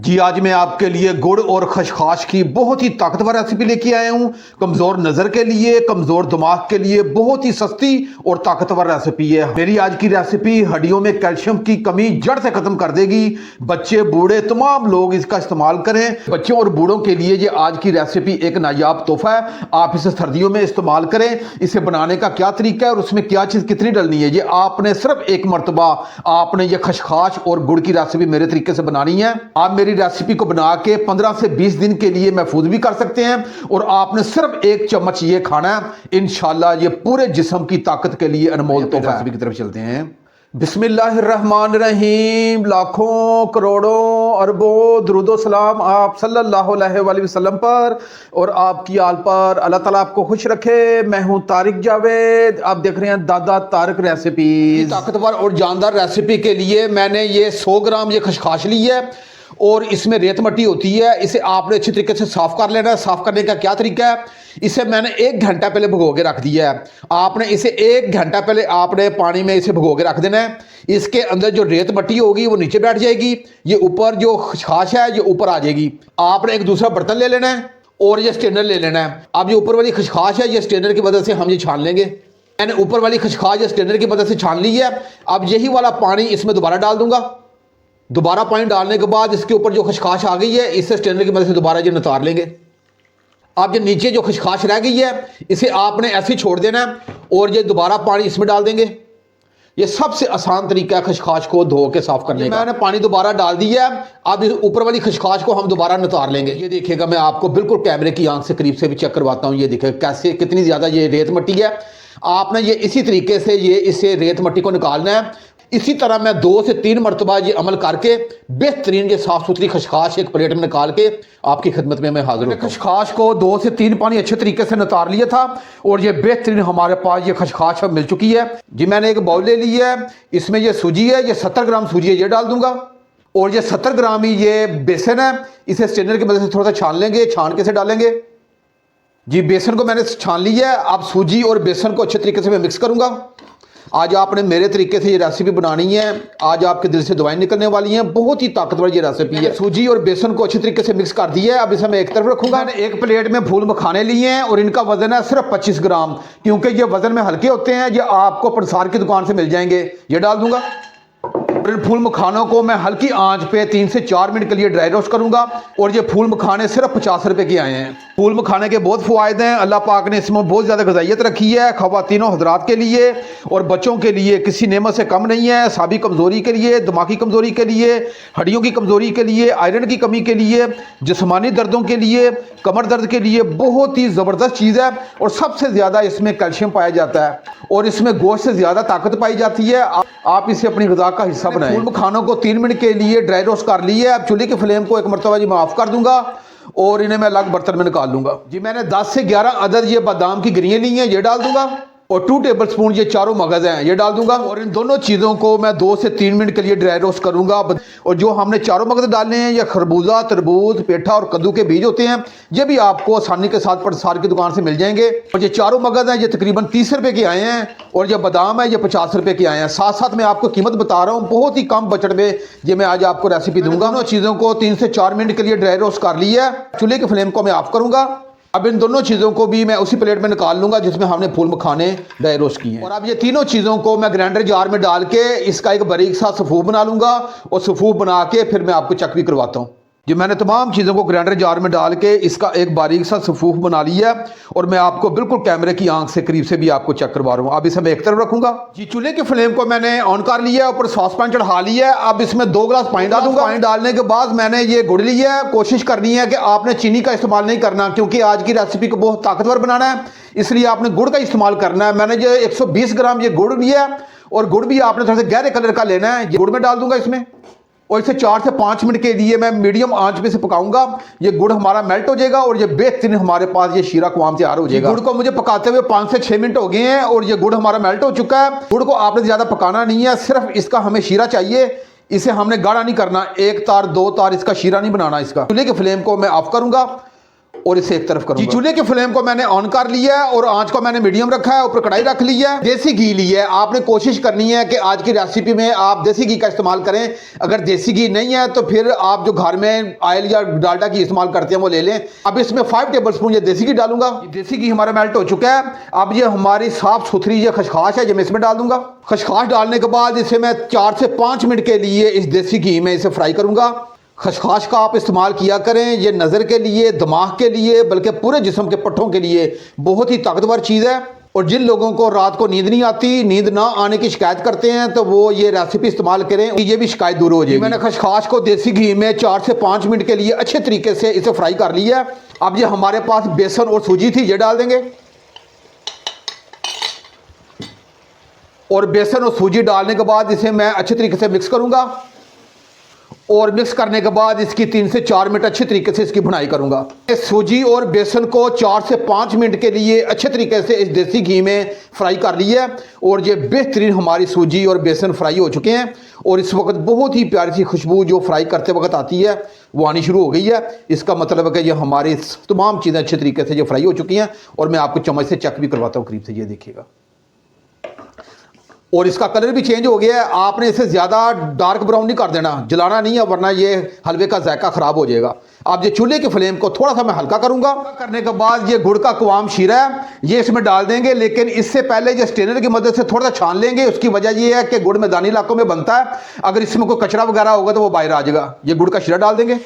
जी आज मैं आपके लिए गुड़ और खसखस की बहुत ही ताकतवर रेसिपी लेके आया हूँ। कमज़ोर नज़र के लिए, कमज़ोर दिमाग के लिए बहुत ही सस्ती और ताकतवर रेसिपी है। मेरी आज की रेसिपी हड्डियों में कैल्शियम की कमी जड़ से ख़त्म कर देगी। बच्चे बूढ़े तमाम लोग इसका इस्तेमाल करें। बच्चों और बूढ़ों के लिए ये आज की रेसिपी एक नायाब तोहफा है। आप इसे सर्दियों में इस्तेमाल करें। इसे बनाने का क्या तरीका है और उसमें क्या चीज़ कितनी डलनी है, ये आपने सिर्फ एक मरतबा आपने ये खसखस और गुड़ की रेसिपी मेरे तरीके से बनानी है। आप मेरी रेसिपी को बना के 15 से 20 दिन के लिए महफूज भी कर सकते हैं और आपने सिर्फ एक चम्मच ये खाना है। इंशाल्लाह ये पूरे जिस्म की ताकत के लिए अनमोल तोहफा। रेसिपी की तरफ चलते हैं। बिस्मिल्लाहिर्रहमानिर्रहीम। लाखों करोड़ों अरबों दुरूदो सलाम आप सल्लल्लाहु अलैहि वसल्लम पर और आपकी आल पर। अल्लाह ताला आपको खुश रखे। मैं हूं तारिक जावेद। आप देख रहे हैं दादा तारिक रेसिपी। ताकतवर और जानदार रेसिपी के लिए मैंने ये 100 ग्राम ये खसखस ली है और इसमें रेत मट्टी होती है। इसे आपने अच्छी तरीके से साफ कर लेना है। साफ करने का क्या तरीका है, इसे मैंने 1 घंटा पहले भिगो के रख दिया है। आपने इसे 1 घंटा पहले आपने पानी में इसे भिगो के रख देना है। इसके अंदर जो रेत मट्टी होगी वो नीचे बैठ जाएगी, ये ऊपर जो खसखस है ये ऊपर आ जाएगी। आपने एक दूसरा बर्तन ले लेना है और ये स्ट्रेनर ले लेना है। अब ये ऊपर वाली खसखस है ये स्ट्रेनर की मदद से हम ये छान लेंगे। मैंने ऊपर वाली खसखस स्ट्रेनर की मदद से छान ली है। अब यही वाला पानी इसमें दोबारा डाल दूंगा। दोबारा पानी डालने के बाद इसके ऊपर जो खसखस आ गई है इससे स्ट्रेनर की मदद से दोबारा ये नितार लेंगे। अब ये नीचे जो खसखस रह गई है इसे आपने ऐसे ही छोड़ देना है और ये दोबारा पानी इसमें डाल देंगे। ये सबसे आसान तरीका है खसखस को धो के साफ करने का। मैंने पानी दोबारा डाल दिया है। अब इस ऊपर वाली खसखस को हम दोबारा नितार लेंगे। ये देखिएगा, मैं आपको बिल्कुल कैमरे की आंख से करीब से भी चेक करवाता हूँ। ये देखिए कैसे कितनी ज़्यादा ये रेत मट्टी है। आपने ये इसी तरीके से ये इससे रेत मट्टी को निकालना है। इसी तरह मैं 2 से 3 मरतबा ये अमल करके बेहतरीन ये साफ सुथरी खसखस एक प्लेट में निकाल के आपकी खिदमत में मैं हाजिर हूँ। खसखस को 2 से 3 पानी अच्छे तरीके से नितार लिया था और ये बेहतरीन हमारे पास ये खसखस मिल चुकी है। जी मैंने एक बाउल ले लिया है। इसमें ये सूजी है, ये 70 ग्राम सूजी है, ये डाल दूंगा। और ये 70 ग्राम ही ये बेसन है। इसे स्ट्रेनर की मदद से थोड़ा सा छान लेंगे। छान के से डालेंगे। जी बेसन को मैंने छान लिया है। अब सूजी और बेसन को अच्छे तरीके से मैं मिक्स करूंगा। आज आपने मेरे तरीके से ये रेसिपी बनानी है। आज आपके दिल से दुआएं निकलने वाली हैं। बहुत ही ताकतवर ये रेसिपी है। सूजी और बेसन को अच्छी तरीके से मिक्स कर दिया है। अब इसे मैं एक तरफ रखूंगा। मैंने एक प्लेट में फूल मखाने लिए हैं और इनका वजन है सिर्फ 25 ग्राम। क्योंकि ये वजन में हल्के होते हैं। ये आपको प्रसार की दुकान से मिल जाएंगे। ये डाल दूंगा। फूल मखानों को मैं हल्की आंच पे 3 से 4 मिनट के लिए ड्राई रोस्ट करूंगा। और ये फूल मखाने सिर्फ 50 रुपए के आए हैं। फूल मखाने के बहुत फ़ायदे हैं। अल्लाह पाक ने इसमें बहुत ज़्यादा ग़िज़ाइयत रखी है। ख़वातीनों हज़रात के लिए और बच्चों के लिए किसी नेमत से कम नहीं है। साबी कमज़ोरी के लिए, दिमागी कमज़ोरी के लिए, हड्डियों की कमज़ोरी के लिए, आयरन की कमी के लिए, जिस्मानी दर्दों के लिए, कमर दर्द के लिए बहुत ही ज़बरदस्त चीज़ है। और सबसे ज़्यादा इसमें कैल्शियम पाया जाता है और इसमें गोश्त से ज़्यादा ताकत पाई जाती है। आप इसे अपनी ग़िज़ा का हिस्सा बनाएं। फूल मखानों को 3 मिनट के लिए ड्राई रोस्ट कर लिए। अब चूल्हे की फ्लेम को एक मरतबा जी मैं ऑफ कर दूंगा और इन्हें मैं अलग बर्तन में निकाल लूंगा। जी मैंने 10 से 11 अदद ये बादाम की गिरियाँ ली हैं, ये डाल दूंगा। और 2 टेबलस्पून ये चारों मगज़ हैं, ये डाल दूंगा। और इन दोनों चीज़ों को मैं 2 से 3 मिनट के लिए ड्राई रोस्ट करूंगा। और जो हमने चारों मगज़ डालने हैं ये खरबूजा, तरबूज, पेठा और कद्दू के बीज होते हैं। ये भी आपको आसानी के साथ प्रसार की दुकान से मिल जाएंगे। और ये चारों मगज़ हैं ये तकरीबन 30 रुपए के आए हैं। और ये बादाम है ये 50 रुपए के आए हैं। साथ साथ मैं आपको कीमत बता रहा हूँ, बहुत ही कम बजट में ये मैं आज आपको रेसिपी दूंगा। दोनों चीज़ों को 3 से 4 मिनट के लिए ड्राई रोस्ट कर लिया है। चूल्हे की फ्लेम को मैं ऑफ करूंगा। अब इन दोनों चीज़ों को भी मैं उसी प्लेट में निकाल लूंगा जिसमें हमने फूल मखाने ड्राई रोस्ट किए हैं। और अब ये तीनों चीज़ों को मैं ग्राइंडर जार में डाल के इसका एक बारीक सा सफ़ूफ बना लूंगा। और सफ़ूफ बना के फिर मैं आपको चेक भी करवाता हूँ। जी मैंने तमाम चीज़ों को ग्राइंडर जार में डाल के इसका एक बारीक सा सफ़ूफ बना लिया है। और मैं आपको बिल्कुल कैमरे की आंख से करीब से भी आपको चेक करवा रहा हूँ। अब इसे मैं एक तरफ रखूंगा। जी चूल्हे की फ्लेम को मैंने ऑन कर लिया है। ऊपर सॉस पैन चढ़ा लिया है। अब इसमें 2 गिलास पानी डालूंगा। पानी डालने के बाद मैंने ये गुड़ लिया है। कोशिश करनी है कि आपने चीनी का इस्तेमाल नहीं करना, क्योंकि आज की रेसिपी को बहुत ताकतवर बनाना है, इसलिए आपने गुड़ का इस्तेमाल करना है। मैंने जो 120 ग्राम ये गुड़ लिया है और गुड़ भी आपने थोड़ा सा गहरे कलर का लेना है। गुड़ में डाल दूंगा इसमें और इसे 4 से 5 मिनट के लिए मैं मीडियम आंच पे से पकाऊंगा। ये गुड़ हमारा मेल्ट हो जाएगा और ये बेहतरीन हमारे पास ये शीरा कवाम तैयार हो जाएगा। गुड़ को मुझे पकाते हुए 5 से 6 मिनट हो गए हैं और ये गुड़ हमारा मेल्ट हो चुका है। गुड़ को आपने ज़्यादा पकाना नहीं है, सिर्फ इसका हमें शीरा चाहिए। इसे हमने गाढ़ा नहीं करना, 1 तार 2 तार इसका शीरा नहीं बनाना। इसका चूल्हे की फ्लेम को मैं ऑफ करूंगा और इसे एक तरफ करूंगा। जी, चूल्हे की फ्लेम को मैंने ऑन कर लिया है और आंच को मैंने मीडियम रखा है। ऊपर कढ़ाई रख ली है, देसी घी लिया है। आपने कोशिश करनी है कि आज की रेसिपी में आप देसी घी का इस्तेमाल करें। अगर देसी घी नहीं है तो फिर आप जो घर में ऑयल या डालडा घी इस्तेमाल करते हैं वो ले लें। अब इसमें 5 टेबल स्पून ये देसी घी डालूंगा। देसी घी हमारा मेल्ट हो चुका है। अब ये हमारी साफ सुथरी ये खसखाश है, ये मैं इसमें डाल दूंगा। खसखाश डालने के बाद इसे मैं 4 से 5 मिनट के लिए इस देसी घी में इसे फ्राई करूंगा। खसखाश का आप इस्तेमाल किया करें, ये नज़र के लिए, दिमाग के लिए, बल्कि पूरे जिस्म के पट्ठों के लिए बहुत ही ताकतवर चीज़ है। और जिन लोगों को रात को नींद नहीं आती, नींद ना आने की शिकायत करते हैं, तो वो ये रेसिपी इस्तेमाल करें, ये भी शिकायत दूर हो जाएगी। मैंने खसखाश को देसी घी में 4 से 5 मिनट के लिए अच्छे तरीके से इसे फ्राई कर लिया है। अब ये हमारे पास बेसन और सूजी थी, ये डाल देंगे। और बेसन और सूजी डालने के बाद इसे मैं अच्छे तरीके से मिक्स करूंगा। और मिक्स करने के बाद इसकी 3 से 4 मिनट अच्छे तरीके से इसकी भुनाई करूंगा। इस सूजी और बेसन को 4 से 5 मिनट के लिए अच्छे तरीके से इस देसी घी में फ्राई कर लिया है। और ये बेहतरीन हमारी सूजी और बेसन फ्राई हो चुके हैं। और इस वक्त बहुत ही प्यारी सी खुशबू जो फ्राई करते वक्त आती है वो आनी शुरू हो गई है। इसका मतलब है कि ये हमारी तमाम चीज़ें अच्छे तरीके से ये फ्राई हो चुकी हैं। और मैं आपको चम्मच से चेक भी करवाता हूँ करीब से, ये देखिएगा। और इसका कलर भी चेंज हो गया है। आपने इसे ज़्यादा डार्क ब्राउन नहीं कर देना, जलाना नहीं है, वरना ये हलवे का जायका ख़राब हो जाएगा। अब ये चूल्हे की फ्लेम को थोड़ा सा मैं हल्का करूंगा। करने के बाद ये गुड़ का कवाम शीरा है, ये इसमें डाल देंगे। लेकिन इससे पहले ये स्ट्रेनर की मदद से थोड़ा सा छान लेंगे। उसकी वजह ये है कि गुड़ मैदानी इलाकों में बनता है, अगर इसमें कोई कचरा वगैरह होगा तो वो बाहर आ जाएगा। ये गुड़ का शीरा डाल देंगे।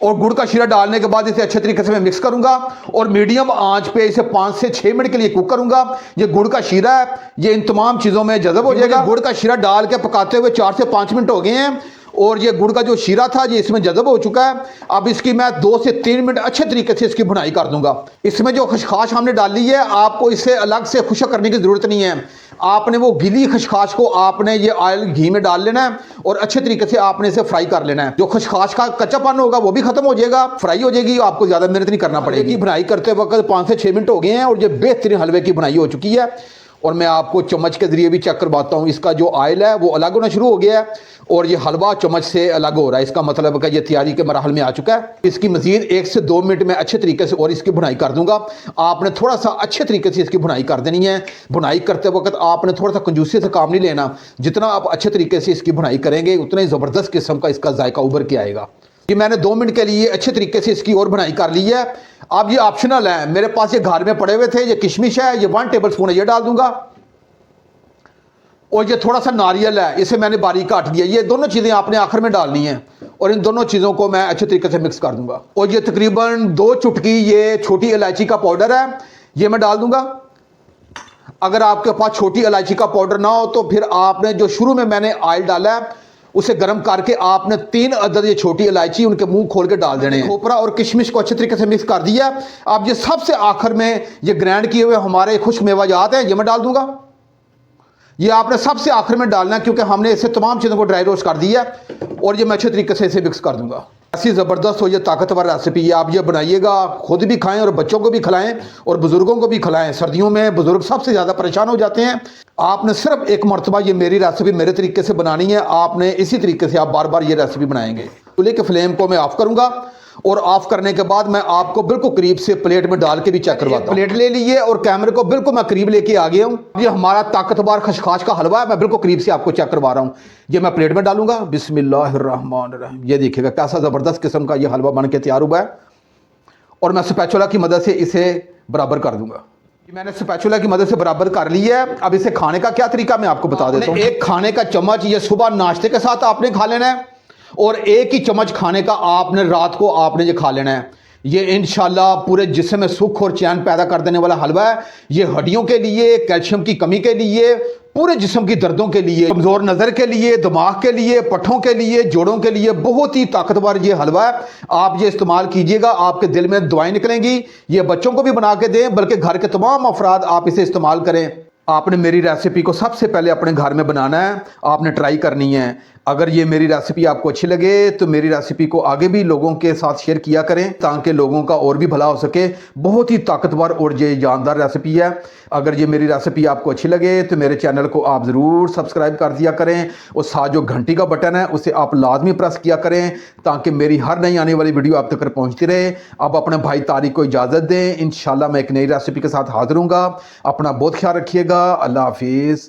और गुड़ का शीरा डालने के बाद इसे अच्छे तरीके से मैं मिक्स करूंगा और मीडियम आंच पे इसे 5 से 6 मिनट के लिए कुक करूंगा। ये गुड़ का शीरा है, ये इन तमाम चीज़ों में जज़ब हो जाएगा। गुड़ का शीरा डाल के पकाते हुए 4 से 5 मिनट हो गए हैं और ये गुड़ का जो शीरा था ये इसमें जज़ब हो चुका है। अब इसकी मैं 2 से 3 मिनट अच्छे तरीके से इसकी भुनाई कर दूंगा। इसमें जो खसखाश हमने डाली है, आपको इसे अलग से खुशक करने की ज़रूरत नहीं है। आपने वो गिली खसखाश को आपने ये ऑयल घी में डाल लेना है और अच्छे तरीके से आपने इसे फ्राई कर लेना है। जो खसखाश का कच्चापन होगा वो भी खत्म हो जाएगा, फ्राई हो जाएगी। आपको ज़्यादा मेहनत नहीं करना पड़ेगी। भुनाई करते वक्त 5 से 6 मिनट हो गए हैं और ये बेहतरीन हलवे की भुनाई हो चुकी है। और मैं आपको चम्मच के ज़रिए भी चेक करवाता हूँ। इसका जो ऑयल है वो अलग होना शुरू हो गया है और ये हलवा चम्मच से अलग हो रहा है। इसका मतलब है कि ये तैयारी के मरहल में आ चुका है। इसकी मज़ीद 1 से 2 मिनट में अच्छे तरीके से और इसकी भुनाई कर दूंगा। आपने थोड़ा सा अच्छे तरीके से इसकी भुनाई कर देनी है। भुनाई करते वक्त आपने थोड़ा सा कंजूसी से काम नहीं लेना। जितना आप अच्छे तरीके से इसकी भुनाई करेंगे उतना ही ज़बरदस्त किस्म का इसका जायका उभर के आएगा। ये मैंने 2 मिनट के लिए अच्छे तरीके से इसकी और भुनाई कर ली है। अब ये ऑप्शनल है, मेरे पास ये घर में पड़े हुए थे। ये किशमिश है, ये 1 टेबल स्पून है, ये डाल दूंगा। और ये थोड़ा सा नारियल है, इसे मैंने बारीक काट दिया। ये दोनों चीज़ें आपने आखिर में डालनी है और इन दोनों चीज़ों को मैं अच्छे तरीके से मिक्स कर दूंगा। और ये तकरीबन 2 चुटकी ये छोटी इलायची का पाउडर है, ये मैं डाल दूंगा। अगर आपके पास छोटी इलायची का पाउडर ना हो तो फिर आपने जो शुरू में मैंने ऑयल डाला है उसे गर्म करके आपने 3 अदद ये छोटी इलायची उनके मुंह खोल के डाल देने हैं। खोपरा और किशमिश को अच्छे तरीके से मिक्स कर दिया। अब ये सबसे आखिर में ये ग्राइंड किए हुए हमारे खुश्क मेवाजात हैं, ये मैं डाल दूंगा। ये आपने सबसे आखिर में डालना है क्योंकि हमने इसे तमाम चीज़ों को ड्राई रोस्ट कर दिया और ये मैं अच्छे तरीके से इसे मिक्स कर दूंगा। ऐसी ज़बरदस्त हो, ये ताकतवर रेसिपी है। आप ये बनाइएगा, खुद भी खाएं और बच्चों को भी खिलाएं और बुज़ुर्गों को भी खिलाएं। सर्दियों में बुज़ुर्ग सबसे ज़्यादा परेशान हो जाते हैं। आपने सिर्फ एक मरतबा ये मेरी रेसिपी मेरे तरीके से बनानी है। आपने इसी तरीके से आप बार बार ये रेसिपी बनाएंगे। चूल्हे के फ्लेम को मैं ऑफ़ करूँगा और ऑफ करने के बाद मैं आपको बिल्कुल करीब से प्लेट में डाल के भी चेक करवाता हूं। प्लेट ले लीजिए और कैमरे को बिल्कुल मैं करीब लेके आ गया हूं। ये हमारा ताकतवर खसखाश का हलवा है, मैं बिल्कुल करीब से आपको चेक करवा रहा हूं। ये मैं प्लेट में डालूंगा। बिस्मिल्लाहिर्रहमानिर्रहीम। ये देखिएगा कैसा ज़बरदस्त किस्म का ये हलवा बन के तैयार हुआ है और मैं स्पैचुला की मदद से इसे बराबर कर दूंगा। मैंने स्पैचुला की मदद से बराबर कर लिया है। अब इसे खाने का क्या तरीका मैं आपको बता देता हूँ। एक खाने का चम्मच ये सुबह नाश्ते के साथ आपने खा लेना है और 1 ही चम्मच खाने का आपने रात को आपने ये खा लेना है। ये इंशाल्लाह पूरे जिस्म में सुख और चैन पैदा कर देने वाला हलवा है। ये हड्डियों के लिए, कैल्शियम की कमी के लिए, पूरे जिस्म की दर्दों के लिए, कमज़ोर नज़र के लिए, दिमाग के लिए, पट्ठों के लिए, जोड़ों के लिए बहुत ही ताकतवर ये हलवा है। आप ये इस्तेमाल कीजिएगा, आपके दिल में दुआएं निकलेंगी। ये बच्चों को भी बना के दें, बल्कि घर के तमाम अफराद आप इसे इस्तेमाल करें। आपने मेरी रेसिपी को सबसे पहले अपने घर में बनाना है, आपने ट्राई करनी है। अगर ये मेरी रेसिपी आपको अच्छी लगे तो मेरी रेसिपी को आगे भी लोगों के साथ शेयर किया करें ताकि लोगों का और भी भला हो सके। बहुत ही ताकतवर और ये जानदार रेसिपी है। अगर ये मेरी रेसिपी आपको अच्छी लगे तो मेरे चैनल को आप ज़रूर सब्सक्राइब कर दिया करें और साथ जो घंटी का बटन है उसे आप लाजमी प्रेस किया करें ताकि मेरी हर नई आने वाली वीडियो आप तक पहुँचती रहे। अब अपने भाई तारिक को इजाज़त दें। इंशाल्लाह मैं एक नई रेसिपी के साथ हाजिर हूँगा। अपना बहुत ख्याल रखिएगा। अल्लाह हाफिज़।